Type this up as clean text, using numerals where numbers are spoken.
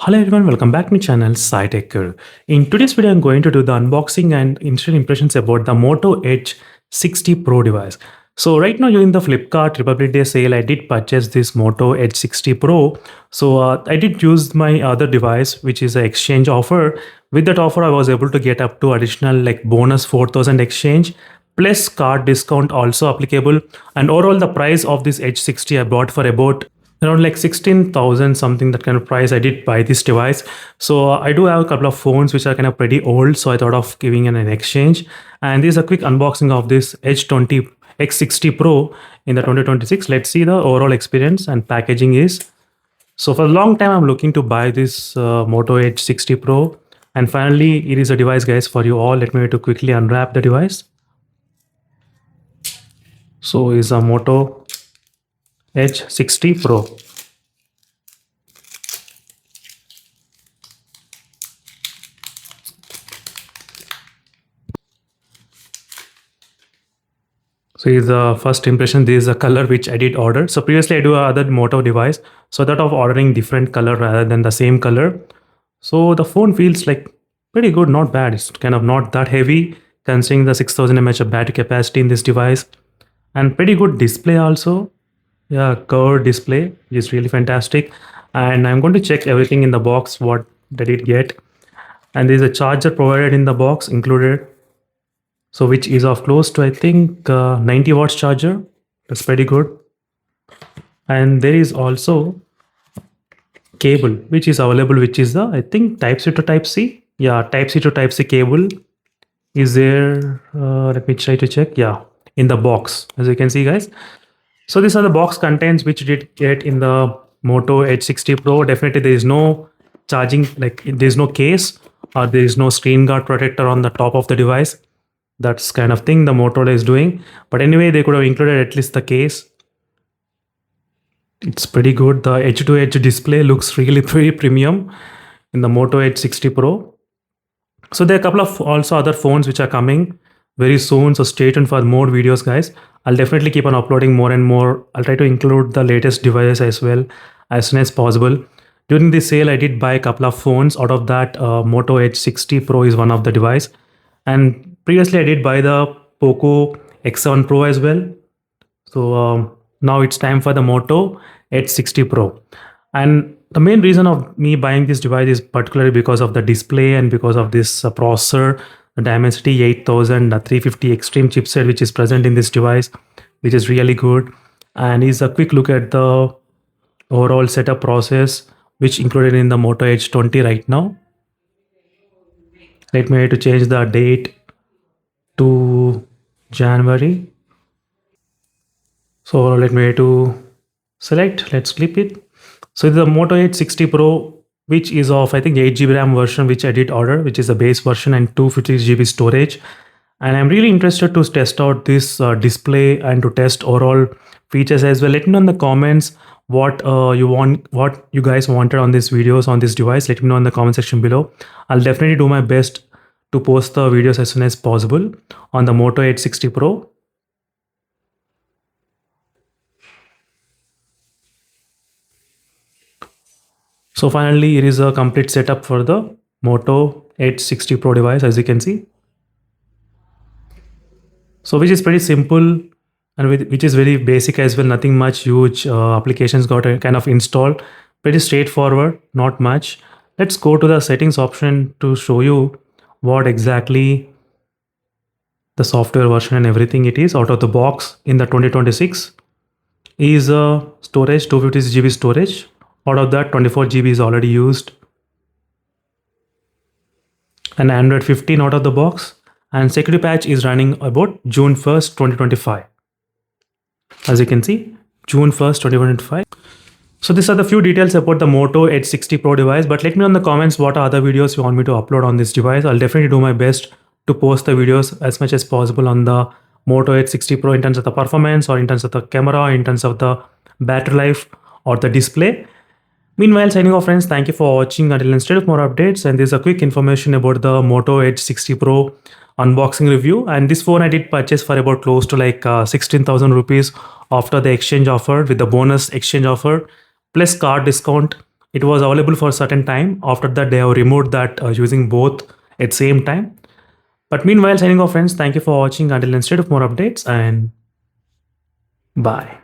Hello everyone, welcome back to my channel SciTech. In today's video, I'm going to do the unboxing and initial impressions about the Moto X60 Pro device. So right now during the Flipkart Republic Day sale, I did purchase this Moto X60 Pro. So I did use my other device, which is an exchange offer. With that offer, I was able to get up to additional like bonus 4,000 exchange plus card discount also applicable. And overall, the price of this H60 I bought for about around like 16,000 something, that kind of price I did buy this device. So I do have a couple of phones which are kind of pretty old, so I thought of giving an exchange. And this is a quick unboxing of this H20 X60 Pro in the 2026. Let's see the overall experience and packaging is. So for a long time I'm looking to buy this Moto H60 Pro, and finally it is a device, guys, for you all. Let me to quickly unwrap the device. So it's a Moto H60 Pro. So is the first impression. This is a color which I did order. So previously I do other Moto device, so that of ordering different color rather than the same color. So the phone feels like pretty good, not bad. It's kind of not that heavy considering the 6000 mAh of battery capacity in this device, and pretty good display also. Yeah, curved display, which is really fantastic. And I'm going to check everything in the box, what did it get. And there's a charger provided in the box included, so which is of close to I think 90 watts charger. That's pretty good. And there is also cable which is available, which is the I think type C to type C. Yeah, type C to type C cable is there. Let me try to check. Yeah, in the box, as you can see, guys. So these are the box contents which you did get in the Moto H60 Pro. Definitely there is no charging, like there is no case or there is no screen guard protector on the top of the device. That's kind of thing the Motorola is doing. But anyway, they could have included at least the case. It's pretty good. The edge-to-edge display looks really pretty premium in the Moto H60 Pro. So there are a couple of also other phones which are coming very soon. So stay tuned for more videos, guys. I'll definitely keep on uploading more and more. I'll try to include the latest devices as well as soon as possible. During this sale, I did buy a couple of phones. Out of that, Moto H60 Pro is one of the device. And previously, I did buy the POCO X7 Pro as well. So now it's time for the Moto H60 Pro. And the main reason of me buying this device is particularly because of the display and because of this processor, the Dimensity 8000 350 Extreme chipset, which is present in this device, which is really good. And is a quick look at the overall setup process, which included in the Moto H20 right now. Let me to change the date to January. So let me to select, let's clip it. So the Moto H60 Pro, which is of I think 8GB RAM version, which I did order, which is the base version, and 256GB storage. And I'm really interested to test out this display and to test overall features as well. Let me know in the comments what what you guys wanted on these videos on this device. Let me know in the comment section below. I'll definitely do my best to post the videos as soon as possible on the Moto H60 Pro. So finally, it is a complete setup for the Moto H60 Pro device, as you can see. So which is pretty simple and which is very basic as well. Nothing much huge applications got kind of installed. Pretty straightforward, not much. Let's go to the settings option to show you what exactly the software version and everything it is out of the box in the 2026 is a storage 256GB storage. Out of that, 24GB is already used, and Android 15 out of the box, and security patch is running about June 1st 2025. As you can see, June 1st 2025. So these are the few details about the Moto H60 Pro device, but let me know in the comments what other videos you want me to upload on this device. I'll definitely do my best to post the videos as much as possible on the Moto H60 Pro in terms of the performance, or in terms of the camera, or in terms of the battery life, or the display. Meanwhile, signing off, friends. Thank you for watching. Until instead of more updates, and there's a quick information about the Moto H60 Pro unboxing review. And this phone I did purchase for about close to like 16,000 rupees after the exchange offer, with the bonus exchange offer plus card discount it was available for a certain time. After that, they have removed that using both at same time. But meanwhile, signing off, friends. Thank you for watching. Until instead of more updates, and bye.